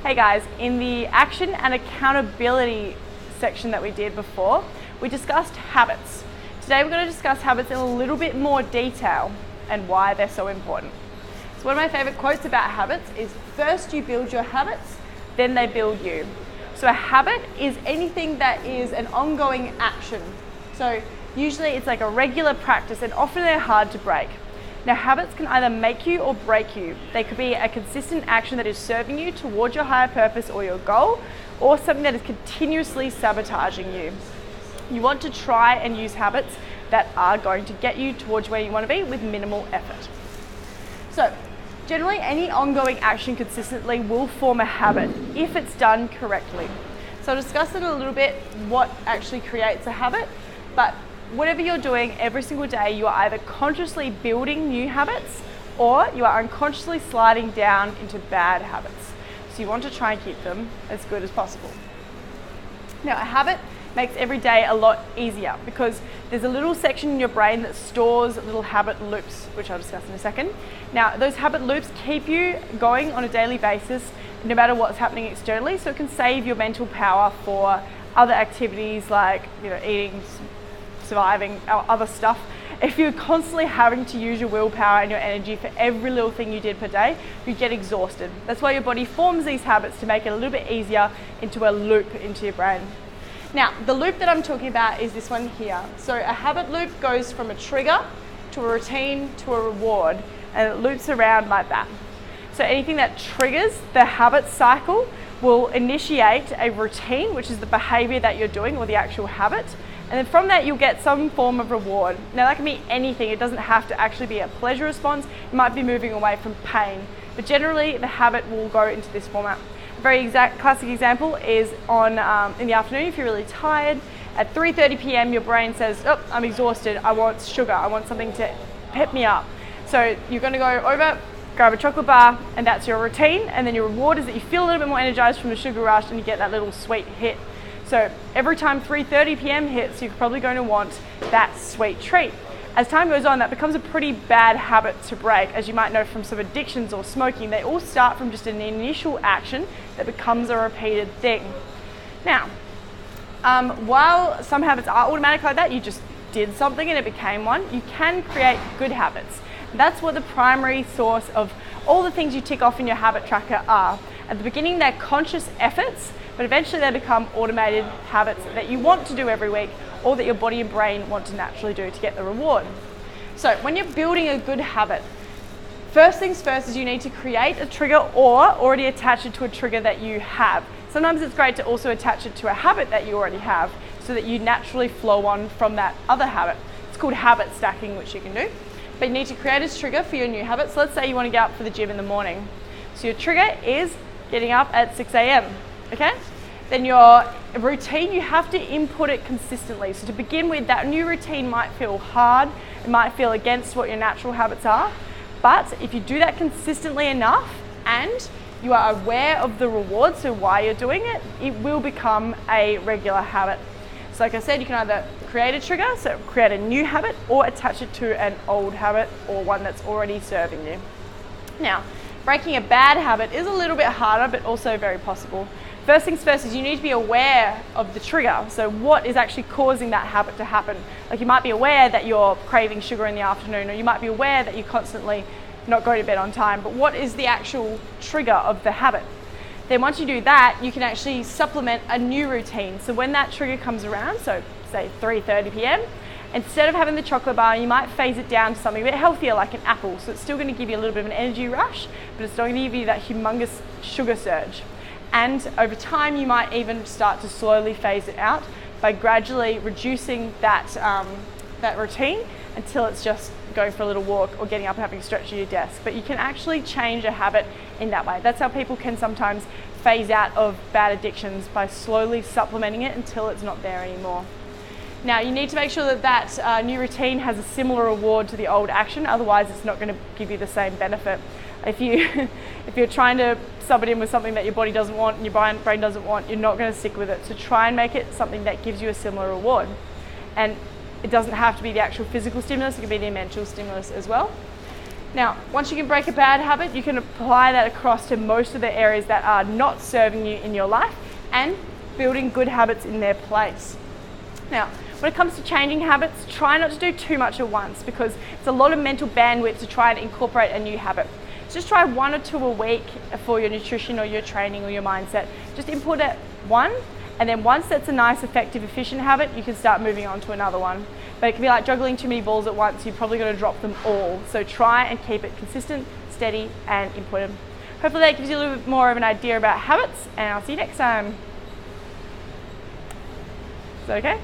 Hey guys, in the action and accountability section that we did before, we discussed habits. Today we're going to discuss habits in a little bit more detail and why they're so important. So one of my favorite quotes about habits is, first you build your habits, then they build you. So a habit is anything that is an ongoing action. So usually it's like a regular practice and often they're hard to break. Now habits can either make you or break you. They could be a consistent action that is serving you towards your higher purpose or your goal, or something that is continuously sabotaging you. You want to try and use habits that are going to get you towards where you want to be with minimal effort. So generally any ongoing action consistently will form a habit if it's done correctly. So I'll discuss in a little bit what actually creates a habit, but whatever you're doing every single day, you are either consciously building new habits or you are unconsciously sliding down into bad habits. So you want to try and keep them as good as possible. Now a habit makes every day a lot easier because there's a little section in your brain that stores little habit loops, which I'll discuss in a second. Now those habit loops keep you going on a daily basis no matter what's happening externally, so it can save your mental power for other activities like eating, surviving, other stuff. If you're constantly having to use your willpower and your energy for every little thing you did per day, you get exhausted. That's why your body forms these habits to make it a little bit easier into a loop into your brain. Now, the loop that I'm talking about is this one here. So a habit loop goes from a trigger to a routine to a reward, and it loops around like that. So anything that triggers the habit cycle will initiate a routine, which is the behavior that you're doing or the actual habit. And then from that, you'll get some form of reward. Now that can be anything. It doesn't have to actually be a pleasure response. It might be moving away from pain. But generally, the habit will go into this format. A very classic example is on in the afternoon, if you're really tired. At 3:30 p.m., your brain says, oh, I'm exhausted. I want sugar. I want something to pep me up. So you're going to go over, grab a chocolate bar, and that's your routine. And then your reward is that you feel a little bit more energized from the sugar rush and you get that little sweet hit. So every time 3:30 p.m. hits, you're probably going to want that sweet treat. As time goes on, that becomes a pretty bad habit to break. As you might know from some addictions or smoking, they all start from just an initial action that becomes a repeated thing. Now, while some habits are automatic like that, you just did something and it became one, you can create good habits. That's what the primary source of all the things you tick off in your habit tracker are. At the beginning, they're conscious efforts, but eventually they become automated habits that you want to do every week or that your body and brain want to naturally do to get the reward. So when you're building a good habit, first things first is you need to create a trigger or already attach it to a trigger that you have. Sometimes it's great to also attach it to a habit that you already have so that you naturally flow on from that other habit. It's called habit stacking, which you can do. But you need to create a trigger for your new habit. So let's say you want to get up for the gym in the morning. So your trigger is getting up at 6 a.m. Okay? Then your routine, you have to input it consistently. So to begin with, that new routine might feel hard, it might feel against what your natural habits are, but if you do that consistently enough and you are aware of the reward, so why you're doing it, it will become a regular habit. So like I said, you can either create a trigger, so create a new habit, or attach it to an old habit or one that's already serving you. Now, breaking a bad habit is a little bit harder, but also very possible. First things first is you need to be aware of the trigger. So what is actually causing that habit to happen? Like you might be aware that you're craving sugar in the afternoon, or you might be aware that you constantly not go to bed on time, but what is the actual trigger of the habit? Then once you do that, you can actually supplement a new routine. So when that trigger comes around, so say 3:30 p.m., instead of having the chocolate bar, you might phase it down to something a bit healthier like an apple. So it's still going to give you a little bit of an energy rush, but it's not going to give you that humongous sugar surge. And over time, you might even start to slowly phase it out by gradually reducing that routine until it's just going for a little walk or getting up and having a stretch at your desk. But you can actually change a habit in that way. That's how people can sometimes phase out of bad addictions, by slowly supplementing it until it's not there anymore. Now you need to make sure that new routine has a similar reward to the old action, otherwise it's not going to give you the same benefit. If you're trying to sub it in with something that your body doesn't want and your brain doesn't want, you're not going to stick with it. So try and make it something that gives you a similar reward. And it doesn't have to be the actual physical stimulus, it can be the mental stimulus as well. Now, once you can break a bad habit, you can apply that across to most of the areas that are not serving you in your life and building good habits in their place. Now, when it comes to changing habits, try not to do too much at once because it's a lot of mental bandwidth to try and incorporate a new habit. Just try 1 or 2 a week for your nutrition or your training or your mindset. Just input it one, and then once that's a nice, effective, efficient habit, you can start moving on to another one. But it can be like juggling too many balls at once. You're probably going to drop them all. So try and keep it consistent, steady, and input. Hopefully that gives you a little bit more of an idea about habits, and I'll see you next time. Is that okay?